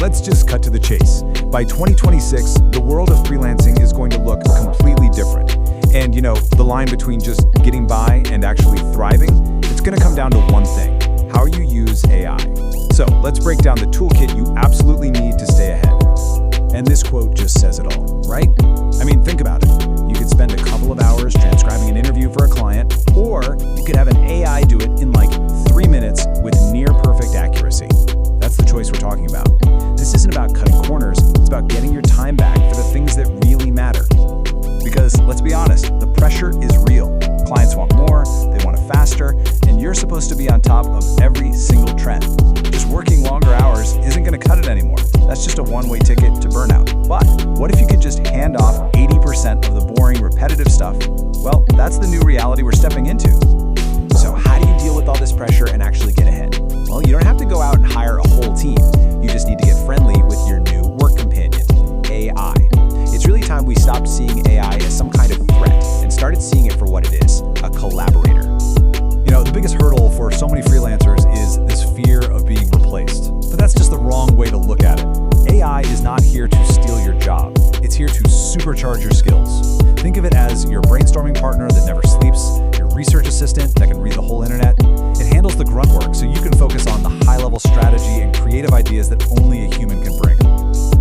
let's just cut to the chase. By 2026, the world of freelancing is going to look completely different. And the line between just getting by and actually thriving, it's going to come down to one thing: how you use AI. So let's break down the toolkit you absolutely need to stay ahead. And this quote just says it all, right? I mean, think about it. You could spend a couple of hours transcribing an interview for a client, or you could have an AI do it in like 3 minutes with near perfect accuracy. That's the choice we're talking about. This isn't about cutting corners, it's about getting your time back for the things that really matter. Because let's be honest, the pressure is real. Clients want more, they want it faster, and you're supposed to be on top of every single trend. Just working longer hours isn't going to cut it anymore. That's just a one-way ticket to burnout. But what if you could just hand off 80% of the boring, repetitive stuff? Well, that's the new reality we're stepping into. So how do you deal with all this pressure and actually get ahead? Well, you don't have to go out and hire a whole team. You just need to get friendly with your new work companion, AI. It's really time we stopped seeing AI as some kind of threat and started seeing it for what it is, a collaborator. The biggest hurdle for so many freelancers is this fear of being replaced. But that's just the wrong way to look at it. AI is not here to steal your job. It's here to supercharge your skills. Think of it as your brainstorming partner that never sleeps, your research assistant that can read the whole internet. It handles the grunt work so you can focus on the high-level strategy and creative ideas that only a human can bring.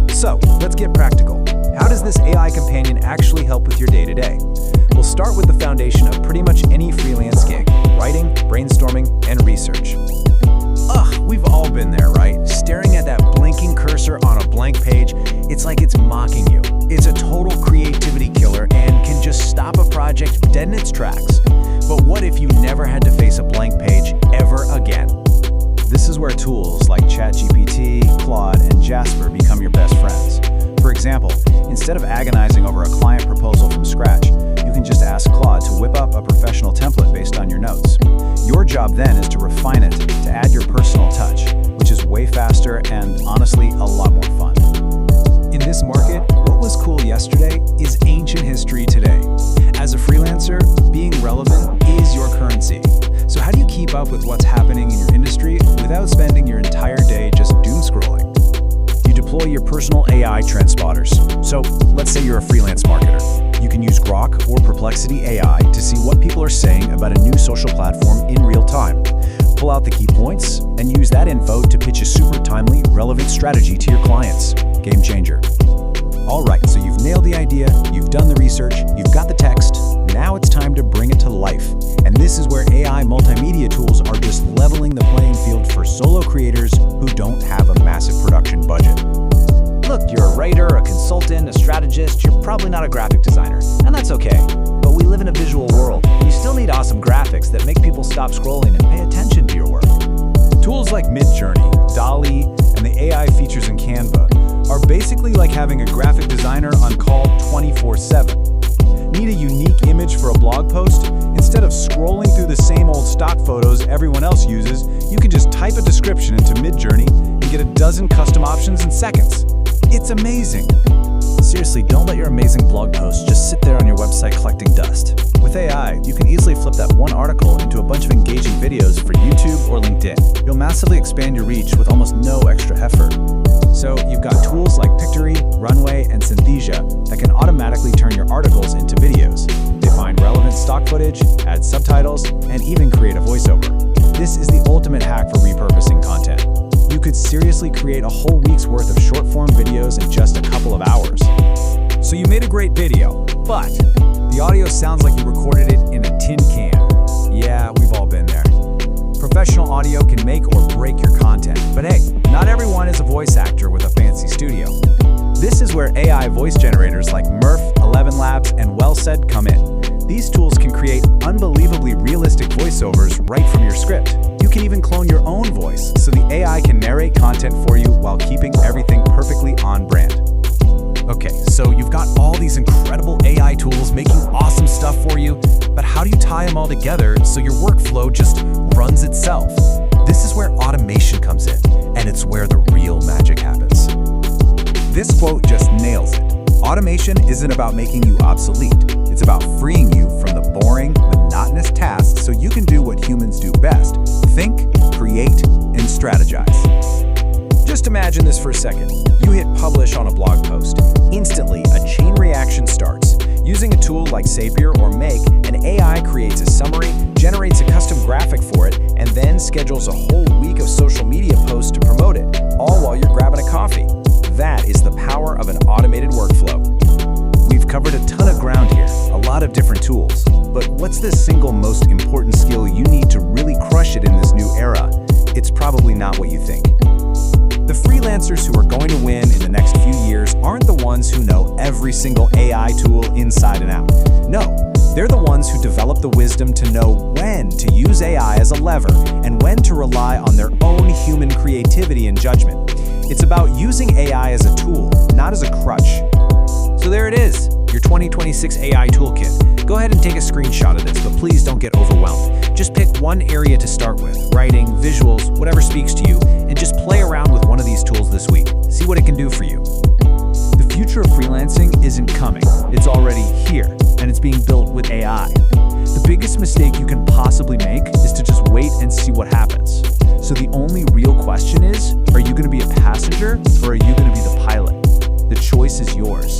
So, let's get practical. How does this AI companion actually help with your day-to-day? We'll start with the foundation of pretty much any freelance gig: writing, brainstorming, and research. We've all been there, right? Staring at that blinking cursor on a blank page, it's like it's mocking you. It's a total creativity killer and can just stop a project dead in its tracks. But what if you never had to face a blank page ever again? This is where tools like ChatGPT, Claude, and Jasper become your best friends. For example, instead of agonizing over a client proposal from scratch, you can just ask Claude to whip up a professional template based on your notes. Your job then is to refine it, to add your personal touch, which is way faster and honestly a lot more fun. In this market, what was cool yesterday is ancient history today. As a freelancer, being relevant is your currency. So how do you keep up with what's happening in your industry without spending your entire day just doom scrolling? You deploy your personal AI trend spotters. So let's say you're a freelance marketer. You can use Grok or Perplexity AI to see what people are saying about a new social platform in real time. Pull out the key points and use that info to pitch a super timely, relevant strategy to your clients. Game changer. All right, so you've nailed the idea, you've done the research, you've got the text. Now it's time to bring it to life. And this is where AI multimedia tools are just leveling the playing field for solo creators who don't have a massive production budget. Look, you're a writer, a consultant, a strategist, you're probably not a graphic designer, and that's okay. But we live in a visual world, and you still need awesome graphics that make people stop scrolling and pay attention to your work. Tools like Midjourney, DALL-E, and the AI features in Canva are basically like having a graphic designer on call 24/7. Need a unique image for a blog post? Instead of scrolling through the same old stock photos everyone else uses, you can just type a description into Midjourney and get a dozen custom options in seconds. It's amazing. Seriously, don't let your amazing blog posts just sit there on your website collecting dust. With AI, you can easily flip that one article into a bunch of engaging videos for YouTube or LinkedIn. You'll massively expand your reach with almost no extra effort. So you've got tools like Pictory, Runway, and Synthesia that can automatically turn your articles into videos. They find relevant stock footage, add subtitles, and even create a voiceover. This is the ultimate hack for repurposing content. You could seriously create a whole week's worth of short-form videos in just a couple of hours. So you made a great video, but the audio sounds like you recorded it in a tin can. Yeah, we've all been there. Professional audio can make or break your content, but hey, not everyone is a voice actor with a fancy studio. This is where AI voice generators like Murph, 11 Labs, and WellSaid come in. These tools can create unbelievably realistic voiceovers right from your script. You can even clone your own voice, so the AI can narrate content for you while keeping everything perfectly on brand. Okay, so you've got all these incredible AI tools making awesome stuff for you, but how do you tie them all together so your workflow just runs itself? This is where automation comes in, and it's where the real magic happens. This quote just nails it. Automation isn't about making you obsolete. It's about freeing you from the boring, monotonous tasks so you can do what humans do best: think, create, and strategize. Just imagine this for a second. You hit publish on a blog post. Instantly, a chain reaction starts. Using a tool like Zapier or Make, an AI creates a summary, generates a custom graphic for it, and then schedules a whole week of social media posts to promote it, all while you're grabbing a coffee. That is the power of an automated workflow. We've covered a ton of ground here, a lot of different tools. But what's the single most important skill you need to really crush it in this new era? It's probably not what you think. The freelancers who are going to win in the next few years aren't the ones who know every single AI tool inside and out. No, they're the ones who develop the wisdom to know when to use AI as a lever and when to rely on their own human creativity and judgment. It's about using AI as a tool, not as a crutch. So there it is, your 2026 AI toolkit. Go ahead and take a screenshot of this, but please don't get overwhelmed. Just pick one area to start with, writing, visuals, whatever speaks to you, and just play around with one of these tools this week. See what it can do for you. The future of freelancing isn't coming. It's already here, and it's being built with AI. The biggest mistake you can possibly make is to just wait and see what happens. So the only real question is, are you going to be a passenger or are you going to be the pilot? The choice is yours.